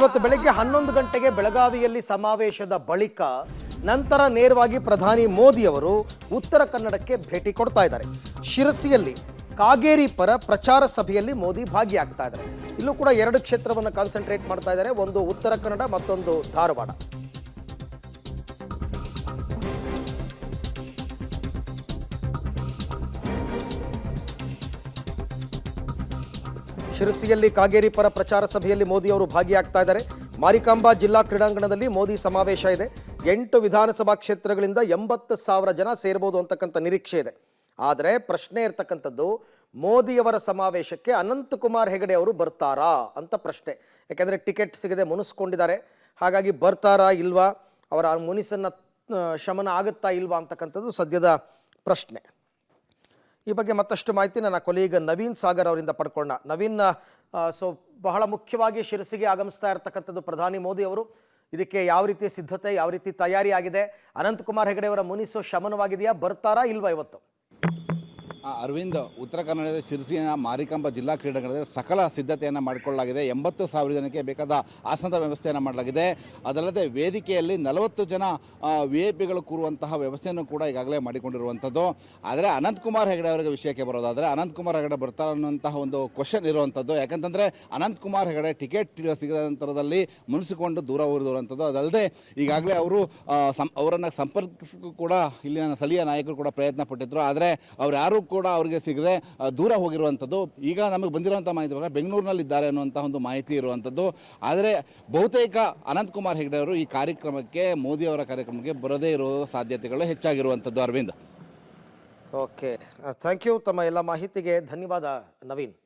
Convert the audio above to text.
ಇವತ್ತು ಬೆಳಗ್ಗೆ 11 ಗಂಟೆಗೆ ಬೆಳಗಾವಿಯಲ್ಲಿ ಸಮಾವೇಶದ ಬಳಿಕ ನಂತರ ನೇರವಾಗಿ ಪ್ರಧಾನಿ ಮೋದಿ ಅವರು ಉತ್ತರ ಕನ್ನಡಕ್ಕೆ ಭೇಟಿ ಕೊಡ್ತಾ ಇದ್ದಾರೆ. ಶಿರಸಿಯಲ್ಲಿ ಕಾಗೇರಿ ಪರ ಪ್ರಚಾರ ಸಭೆಯಲ್ಲಿ ಮೋದಿ ಭಾಗಿಯಾಗ್ತಾ ಇದ್ದಾರೆ. ಇಲ್ಲೂ ಕೂಡ ಎರಡು ಕ್ಷೇತ್ರವನ್ನು ಕಾನ್ಸಂಟ್ರೇಟ್ ಮಾಡ್ತಾ ಇದ್ದಾರೆ, ಒಂದು ಉತ್ತರ ಕನ್ನಡ ಮತ್ತೊಂದು ಧಾರವಾಡ. ಶಿರಸಿಯಲ್ಲಿ ಕಾಗೇರಿ ಪರ ಪ್ರಚಾರ ಸಭೆಯಲ್ಲಿ ಮೋದಿ ಅವರು ಭಾಗಿಯಾಗ್ತಾ ಇದ್ದಾರೆ. ಮಾರಿಕಾಂಬಾ ಜಿಲ್ಲಾ ಕ್ರೀಡಾಂಗಣದಲ್ಲಿ ಮೋದಿ ಸಮಾವೇಶ ಇದೆ. 8 ವಿಧಾನಸಭಾ ಕ್ಷೇತ್ರಗಳಿಂದ 80,000 ಜನ ಸೇರಬಹುದು ಅಂತಕ್ಕಂಥ ನಿರೀಕ್ಷೆ ಇದೆ. ಆದರೆ ಪ್ರಶ್ನೆ ಇರ್ತಕ್ಕಂಥದ್ದು, ಮೋದಿಯವರ ಸಮಾವೇಶಕ್ಕೆ ಅನಂತಕುಮಾರ್ ಹೆಗಡೆ ಅವರು ಬರ್ತಾರಾ ಅಂತ ಪ್ರಶ್ನೆ. ಯಾಕೆಂದರೆ ಟಿಕೆಟ್ ಸಿಗದೆ ಮುನಿಸ್ಕೊಂಡಿದ್ದಾರೆ. ಹಾಗಾಗಿ ಬರ್ತಾರಾ ಇಲ್ವಾ, ಅವರ ಮುನಿಸನ್ನು ಶಮನ ಆಗುತ್ತಾ ಇಲ್ವಾ ಅಂತಕ್ಕಂಥದ್ದು ಸದ್ಯದ ಪ್ರಶ್ನೆ. ಈ ಬಗ್ಗೆ ಮತ್ತಷ್ಟು ಮಾಹಿತಿ ನನ್ನ ಕೊಲೀಗ್ ನವೀನ್ ಸಾಗರ್ ಅವರಿಂದ ಪಡ್ಕೊಳ್ಳೋಣ. ನವೀನ್, ಬಹಳ ಮುಖ್ಯವಾಗಿ ಶಿರಸಿಗೆ ಆಗಮಿಸ್ತಾ ಇರತಕ್ಕಂಥದ್ದು ಪ್ರಧಾನಿ ಮೋದಿ ಅವರು. ಇದಕ್ಕೆ ಯಾವ ರೀತಿ ಸಿದ್ಧತೆ, ಯಾವ ರೀತಿ ತಯಾರಿ ಆಗಿದೆ? ಅನಂತಕುಮಾರ್ ಹೆಗಡೆ ಅವರ ಮುನಿಸು ಶಮನವಾಗಿದೆಯಾ, ಬರ್ತಾರಾ ಇಲ್ವಾ ಇವತ್ತು? ಅರವಿಂದ್, ಉತ್ತರ ಕನ್ನಡದ ಶಿರಸಿಯ ಮಾರಿಕಾಂಬಾ ಜಿಲ್ಲಾ ಕ್ರೀಡಾಂಗಣದಲ್ಲಿ ಸಕಲ ಸಿದ್ಧತೆಯನ್ನು ಮಾಡಿಕೊಳ್ಳಲಾಗಿದೆ. 80,000 ಜನಕ್ಕೆ ಬೇಕಾದ ಆಸನದ ವ್ಯವಸ್ಥೆಯನ್ನು ಮಾಡಲಾಗಿದೆ. ಅದಲ್ಲದೆ ವೇದಿಕೆಯಲ್ಲಿ 40 ಜನ VIP ಕೂರುವಂತಹ ವ್ಯವಸ್ಥೆಯನ್ನು ಕೂಡ ಈಗಾಗಲೇ ಮಾಡಿಕೊಂಡಿರುವಂಥದ್ದು. ಆದರೆ ಅನಂತಕುಮಾರ್ ಹೆಗಡೆ ಅವರಿಗೆ ವಿಷಯಕ್ಕೆ ಬರೋದಾದರೆ, ಅನಂತಕುಮಾರ್ ಹೆಗಡೆ ಬರ್ತಾರೆ ಅನ್ನುವಂತಹ ಒಂದು ಕ್ವಶನ್ ಇರುವಂಥದ್ದು. ಯಾಕಂತಂದರೆ ಅನಂತಕುಮಾರ್ ಹೆಗಡೆ ಟಿಕೆಟ್ ಸಿಗದ ನಂತರದಲ್ಲಿ ಮುನಿಸಿಕೊಂಡು ದೂರ ಉಳಿದಿರುವಂಥದ್ದು. ಅದಲ್ಲದೆ ಈಗಾಗಲೇ ಅವರನ್ನು ಸಂಪರ್ಕಿಸಕ್ಕೂ ಕೂಡ ಇಲ್ಲಿನ ಸ್ಥಳೀಯ ನಾಯಕರು ಕೂಡ ಪ್ರಯತ್ನ ಪಟ್ಟಿದ್ದರು. ಆದರೆ ಅವ್ರು ಯಾರು ಕೂಡ ಅವರಿಗೆ ಸಿಗದೆ ದೂರ ಹೋಗಿರುವಂಥದ್ದು. ಈಗ ನಮಗೆ ಬಂದಿರುವಂಥ ಮಾಹಿತಿ ಪ್ರಕಾರ ಬೆಂಗಳೂರಿನಲ್ಲಿದ್ದಾರೆ ಅನ್ನುವಂಥ ಒಂದು ಮಾಹಿತಿ ಇರುವಂಥದ್ದು. ಆದರೆ ಬಹುತೇಕ ಅನಂತಕುಮಾರ್ ಹೆಗಡೆ ಅವರು ಈ ಕಾರ್ಯಕ್ರಮಕ್ಕೆ, ಮೋದಿಯವರ ಕಾರ್ಯಕ್ರಮಕ್ಕೆ ಬರದೇ ಇರುವ ಸಾಧ್ಯತೆಗಳು ಹೆಚ್ಚಾಗಿರುವಂಥದ್ದು. Arvind, okay, thank you. ತಮ್ಮ ಎಲ್ಲ ಮಾಹಿತಿಗೆ ಧನ್ಯವಾದ ನವೀನ್.